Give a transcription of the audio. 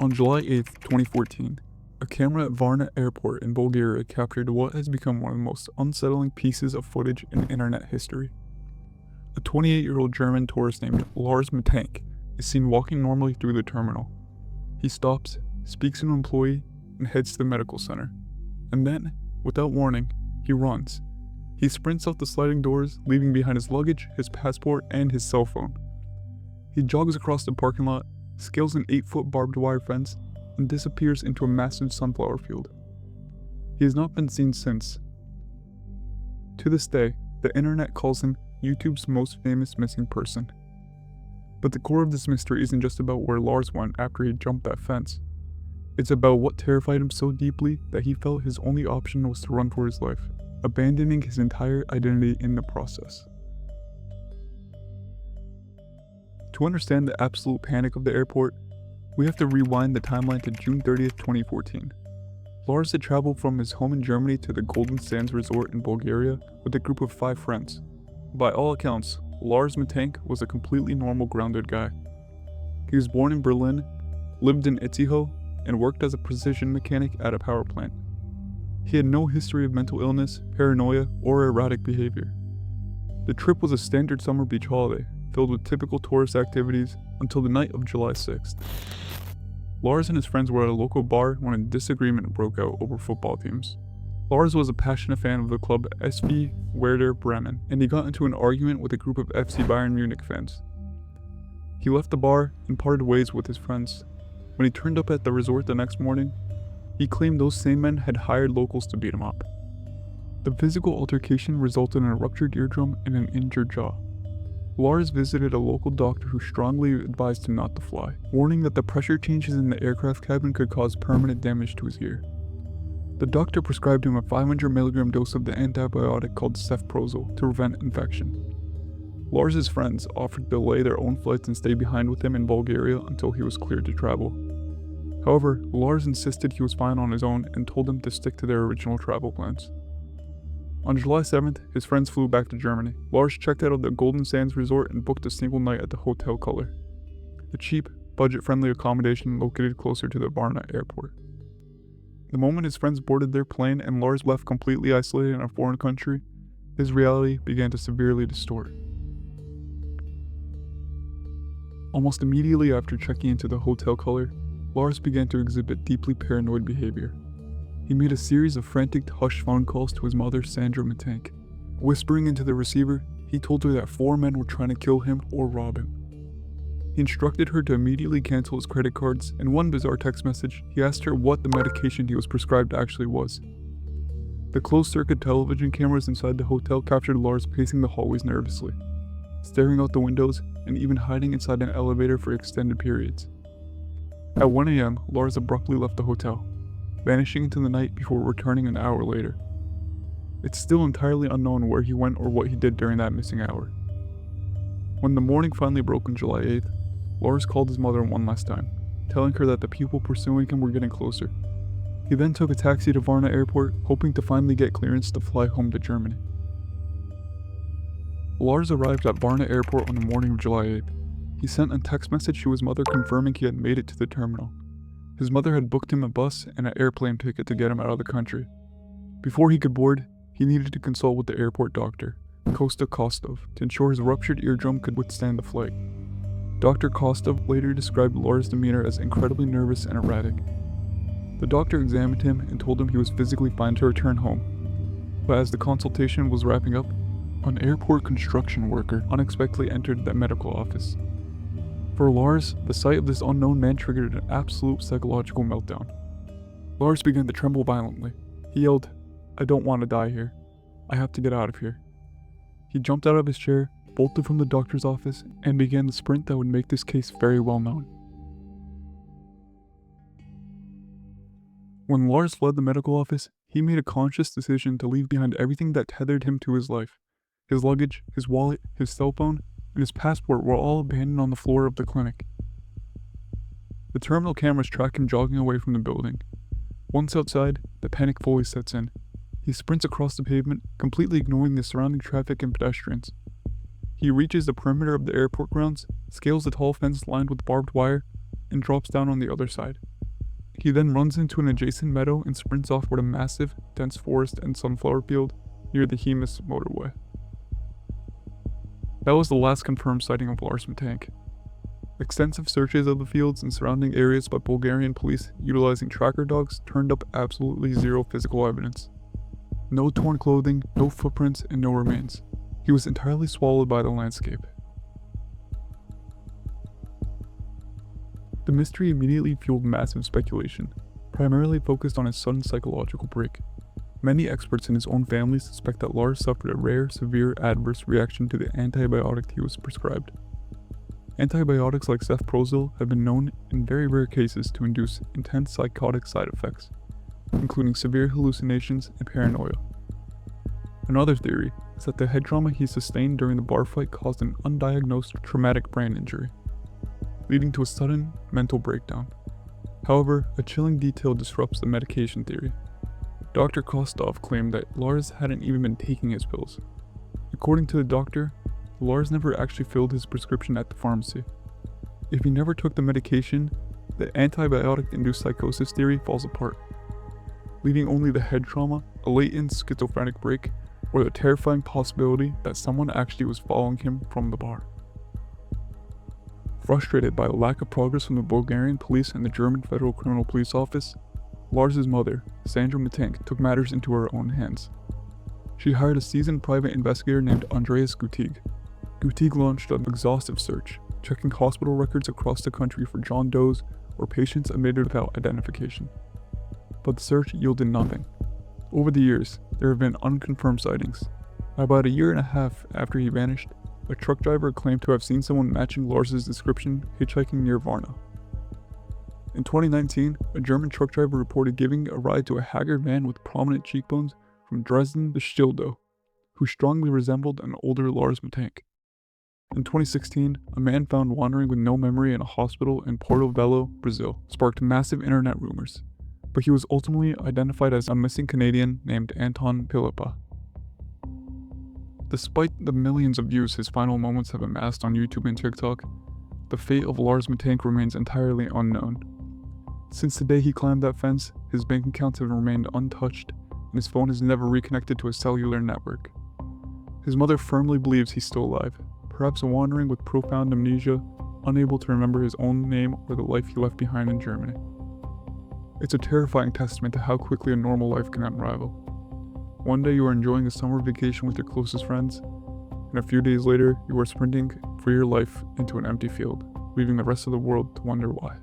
On July 8, 2014, a camera at Varna Airport in Bulgaria captured what has become one of the most unsettling pieces of footage in internet history. A 28-year-old German tourist named Lars Mittank is seen walking normally through the terminal. He stops, speaks to an employee, and heads to the medical center. And then, without warning, he runs. He sprints out the sliding doors, leaving behind his luggage, his passport, and his cell phone. He jogs across the parking lot, scales an 8-foot barbed wire fence, and disappears into a massive sunflower field. He has not been seen since. To this day, the internet calls him YouTube's most famous missing person. But the core of this mystery isn't just about where Lars went after he jumped that fence. It's about what terrified him so deeply that he felt his only option was to run for his life, abandoning his entire identity in the process. To understand the absolute panic of the airport, we have to rewind the timeline to June 30th, 2014. Lars had traveled from his home in Germany to the Golden Sands Resort in Bulgaria with a group of 5 friends. By all accounts, Lars Mittank was a completely normal, grounded guy. He was born in Berlin, lived in Itzehoe, and worked as a precision mechanic at a power plant. He had no history of mental illness, paranoia, or erratic behavior. The trip was a standard summer beach holiday, filled with typical tourist activities until the night of July 6th. Lars and his friends were at a local bar when a disagreement broke out over football teams. Lars was a passionate fan of the club SV Werder Bremen, and he got into an argument with a group of FC Bayern Munich fans. He left the bar and parted ways with his friends. When he turned up at the resort the next morning, he claimed those same men had hired locals to beat him up. The physical altercation resulted in a ruptured eardrum and an injured jaw. Lars visited a local doctor who strongly advised him not to fly, warning that the pressure changes in the aircraft cabin could cause permanent damage to his ear. The doctor prescribed him a 500 mg dose of the antibiotic called cefprozil to prevent infection. Lars's friends offered to delay their own flights and stay behind with him in Bulgaria until he was cleared to travel. However, Lars insisted he was fine on his own and told them to stick to their original travel plans. On July 7th, his friends flew back to Germany. Lars checked out of the Golden Sands Resort and booked a single night at the Hotel Color, a cheap, budget-friendly accommodation located closer to the Varna airport. The moment his friends boarded their plane and Lars left completely isolated in a foreign country, his reality began to severely distort. Almost immediately after checking into the Hotel Color, Lars began to exhibit deeply paranoid behavior. He made a series of frantic hush phone calls to his mother, Sandra Mittank. Whispering into the receiver, he told her that 4 men were trying to kill him or rob him. He instructed her to immediately cancel his credit cards. In one bizarre text message, he asked her what the medication he was prescribed actually was. The closed-circuit television cameras inside the hotel captured Lars pacing the hallways nervously, staring out the windows, and even hiding inside an elevator for extended periods. At 1 a.m., Lars abruptly left the hotel, vanishing into the night before returning an hour later. It's still entirely unknown where he went or what he did during that missing hour. When the morning finally broke on July 8th, Lars called his mother one last time, telling her that the people pursuing him were getting closer. He then took a taxi to Varna Airport, hoping to finally get clearance to fly home to Germany. Lars arrived at Varna Airport on the morning of July 8th. He sent a text message to his mother confirming he had made it to the terminal. His mother had booked him a bus and an airplane ticket to get him out of the country. Before he could board, he needed to consult with the airport doctor, Kosta Kostov, to ensure his ruptured eardrum could withstand the flight. Dr. Kostov later described Lars' demeanor as incredibly nervous and erratic. The doctor examined him and told him he was physically fine to return home. But as the consultation was wrapping up, an airport construction worker unexpectedly entered the medical office. For Lars, the sight of this unknown man triggered an absolute psychological meltdown. Lars began to tremble violently. He yelled, "I don't want to die here. I have to get out of here." He jumped out of his chair, bolted from the doctor's office, and began the sprint that would make this case very well known. When Lars fled the medical office, he made a conscious decision to leave behind everything that tethered him to his life. His luggage, his wallet, his cell phone, and his passport were all abandoned on the floor of the clinic. The terminal cameras track him jogging away from the building. Once outside, the panic fully sets in. He sprints across the pavement, completely ignoring the surrounding traffic and pedestrians. He reaches the perimeter of the airport grounds, scales the tall fence lined with barbed wire, and drops down on the other side. He then runs into an adjacent meadow and sprints off toward a massive, dense forest and sunflower field near the Hemus motorway. That was the last confirmed sighting of Lars Mittank. Extensive searches of the fields and surrounding areas by Bulgarian police utilizing tracker dogs turned up absolutely zero physical evidence. No torn clothing, no footprints, and no remains. He was entirely swallowed by the landscape. The mystery immediately fueled massive speculation, primarily focused on his sudden psychological break. Many experts in his own family suspect that Lars suffered a rare, severe adverse reaction to the antibiotic he was prescribed. Antibiotics like cefprozil have been known in very rare cases to induce intense psychotic side effects, including severe hallucinations and paranoia. Another theory is that the head trauma he sustained during the bar fight caused an undiagnosed traumatic brain injury, leading to a sudden mental breakdown. However, a chilling detail disrupts the medication theory. Dr. Kostov claimed that Lars hadn't even been taking his pills. According to the doctor, Lars never actually filled his prescription at the pharmacy. If he never took the medication, the antibiotic-induced psychosis theory falls apart, leaving only the head trauma, a latent schizophrenic break, or the terrifying possibility that someone actually was following him from the bar. Frustrated by the lack of progress from the Bulgarian police and the German Federal Criminal Police Office, Lars's mother, Sandra Mittank, took matters into her own hands. She hired a seasoned private investigator named Andreas Gutig. Gutig launched an exhaustive search, checking hospital records across the country for John Does or patients admitted without identification. But the search yielded nothing. Over the years, there have been unconfirmed sightings. About a year and a half after he vanished, a truck driver claimed to have seen someone matching Lars's description hitchhiking near Varna. In 2019, a German truck driver reported giving a ride to a haggard man with prominent cheekbones from Dresden to Schildow, who strongly resembled an older Lars Mittank. In 2016, a man found wandering with no memory in a hospital in Porto Velho, Brazil, sparked massive internet rumors, but he was ultimately identified as a missing Canadian named Anton Pilipa. Despite the millions of views his final moments have amassed on YouTube and TikTok, the fate of Lars Mittank remains entirely unknown. Since the day he climbed that fence, his bank accounts have remained untouched, and his phone has never reconnected to a cellular network. His mother firmly believes he's still alive, perhaps wandering with profound amnesia, unable to remember his own name or the life he left behind in Germany. It's a terrifying testament to how quickly a normal life can unravel. One day you are enjoying a summer vacation with your closest friends, and a few days later you are sprinting for your life into an empty field, leaving the rest of the world to wonder why.